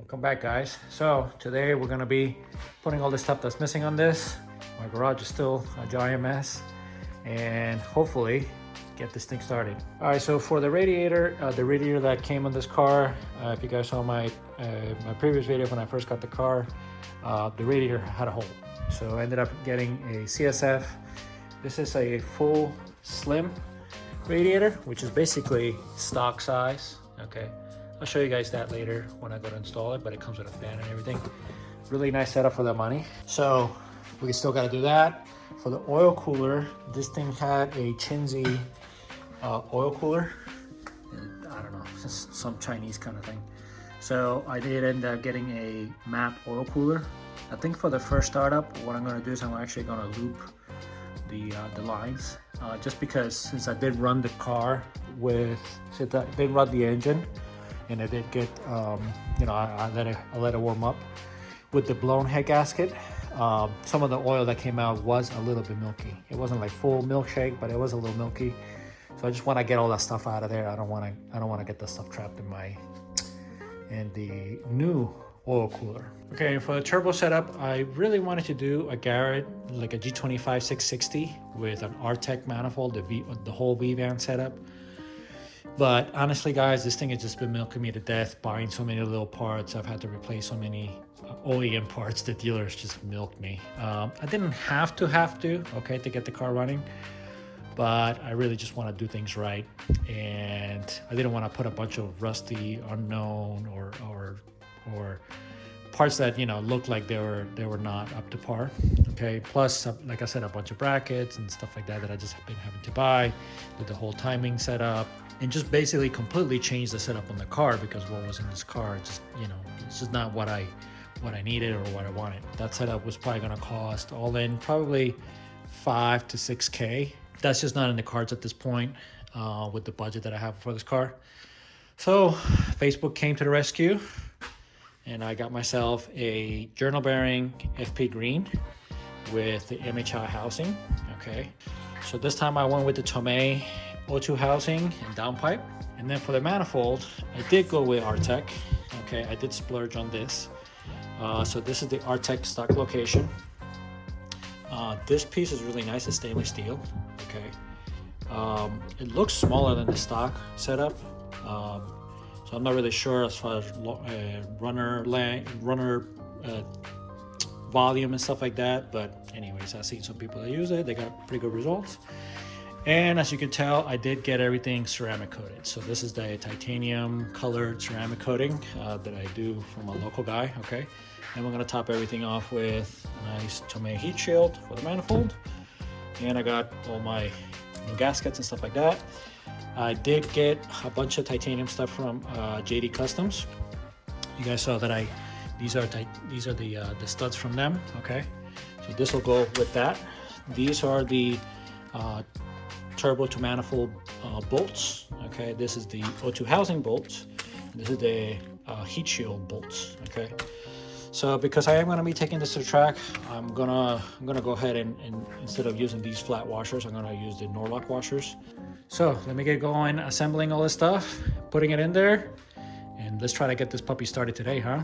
Welcome back, guys. So today we're gonna be putting all the stuff that's missing on this. My garage is still a giant mess, and hopefully get this thing started. All right, so for the radiator that came on this car, if you guys saw my previous video when I first got the car, the radiator had a hole. So I ended up getting a CSF. This is a full slim radiator, which is basically stock size. Okay, I'll show you guys that later when I go to install it, but it comes with a fan and everything. Really nice setup for the money. So we still got to do that. For the oil cooler, this thing had a Chinzy oil cooler. I don't know, some Chinese kind of thing. So I did end up getting a MAP oil cooler. I think for the first startup, what I'm going to do is I'm actually going to loop the lines, just because since I did run the car since I did run the engine, and I did get, I let it warm up with the blown head gasket. Some of the oil that came out was a little bit milky. It wasn't like full milkshake, but it was a little milky. So I just want to get all that stuff out of there. I don't want to get the stuff trapped in the new oil cooler. Okay, for the turbo setup, I really wanted to do a Garrett, like a G25 660 with an RTEC manifold, the whole V-van setup. But honestly, guys, this thing has just been milking me to death, buying so many little parts. I've had to replace so many OEM parts. The dealers just milked me. I didn't have to, okay, to get the car running, but I really just want to do things right. And I didn't want to put a bunch of rusty, unknown, or parts that, looked like they were not up to par. Okay, plus, like I said, a bunch of brackets and stuff like that I just have been having to buy, with the whole timing setup, and just basically completely change the setup on the car, because what was in this car just, it's just not what I needed or what I wanted. That setup was probably going to cost all in probably $5 to $6K. That's just not in the cards at this point, with the budget that I have for this car. So Facebook came to the rescue, and I got myself a journal bearing FP green with the MHI housing. Okay, so this time I went with the Tomei O2 housing and downpipe. And then for the manifold, I did go with RTEC. Okay, I did splurge on this. So this is the RTEC stock location. This piece is really nice. It's stainless steel. Okay, it looks smaller than the stock setup. So I'm not really sure as far as runner volume and stuff like that. But anyways, I've seen some people that use it. They got pretty good results. And as you can tell, I did get everything ceramic coated. So this is the titanium colored ceramic coating that I do from a local guy. Okay, and we're gonna top everything off with a nice Tomei heat shield for the manifold. And I got all my new gaskets and stuff like that. I did get a bunch of titanium stuff from JD Customs. You guys saw that these are the studs from them. Okay, so this will go with that. These are the turbo to manifold bolts. Okay, this is the O2 housing bolts. This is the heat shield bolts. Okay, so because I am going to be taking this to the track, I'm gonna go ahead and instead of using these flat washers, I'm gonna use the Norlock washers. So let me get going assembling all this stuff, putting it in there, and let's try to get this puppy started today, huh?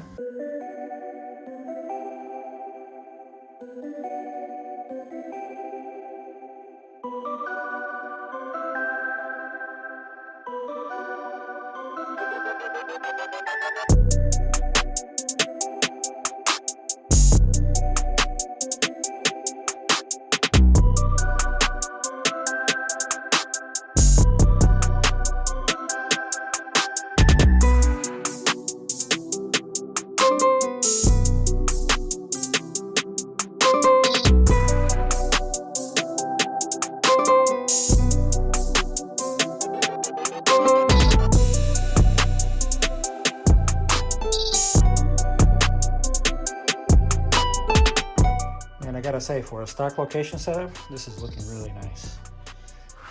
Gotta say, for a stock location setup, this is looking really nice.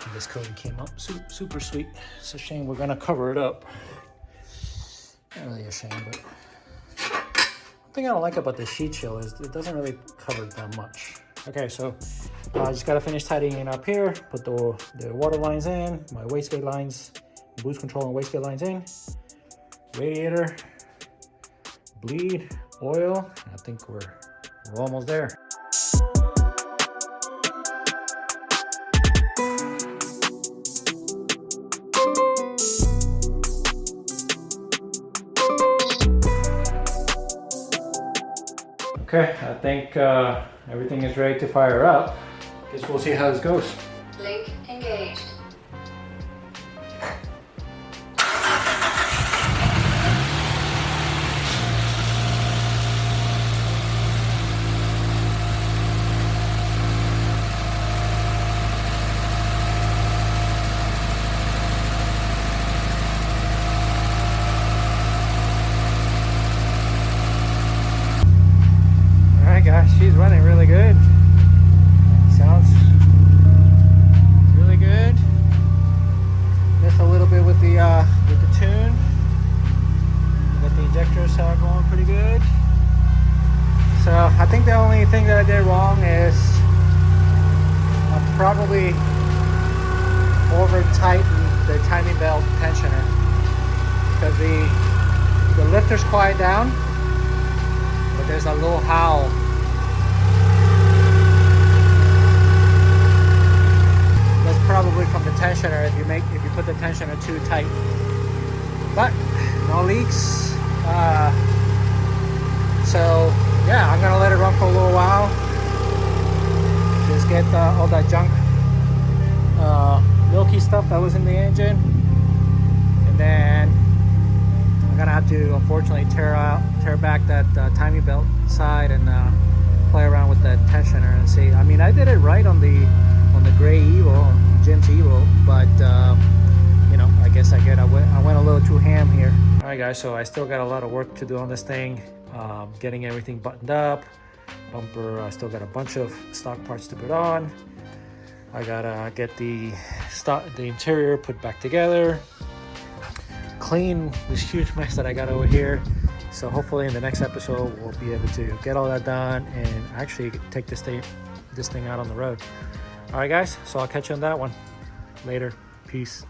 And this coating came up super sweet. It's a shame we're gonna cover it up. Not really a shame, but one thing I don't like about this sheet shield is it doesn't really cover that much. Okay, so I just gotta finish tidying up here, put the water lines in, my wastegate lines, boost control and wastegate lines in, radiator, bleed, oil. I think we're almost there. Okay, I think everything is ready to fire up. Guess we'll see how this goes. Link engaged. Alright guys, she's running really good. Sounds really good. Missed a little bit with the tune. Got the injectors going pretty good. So I think the only thing that I did wrong is I probably over tightened the timing belt tensioner, because the lifter's quiet down, but there's a low howl. That's probably from the tensioner if you put the tensioner too tight. But no leaks. So yeah, I'm gonna let it run for a little while. Just get all that junk, milky stuff that was in the engine, and then I'm gonna have to unfortunately tear back that timing belt side and play around with that tensioner and see. I mean, I did it right on the gray Evo, Jim's Evo, but you know, I guess I went a little too ham here. All right guys, so I still got a lot of work to do on this thing. Getting everything buttoned up. Bumper, I still got a bunch of stock parts to put on. I gotta get the interior put back together, clean this huge mess that I got over here. So hopefully in the next episode we'll be able to get all that done and actually take this thing out on the road. All right guys, so I'll catch you on that one later. Peace.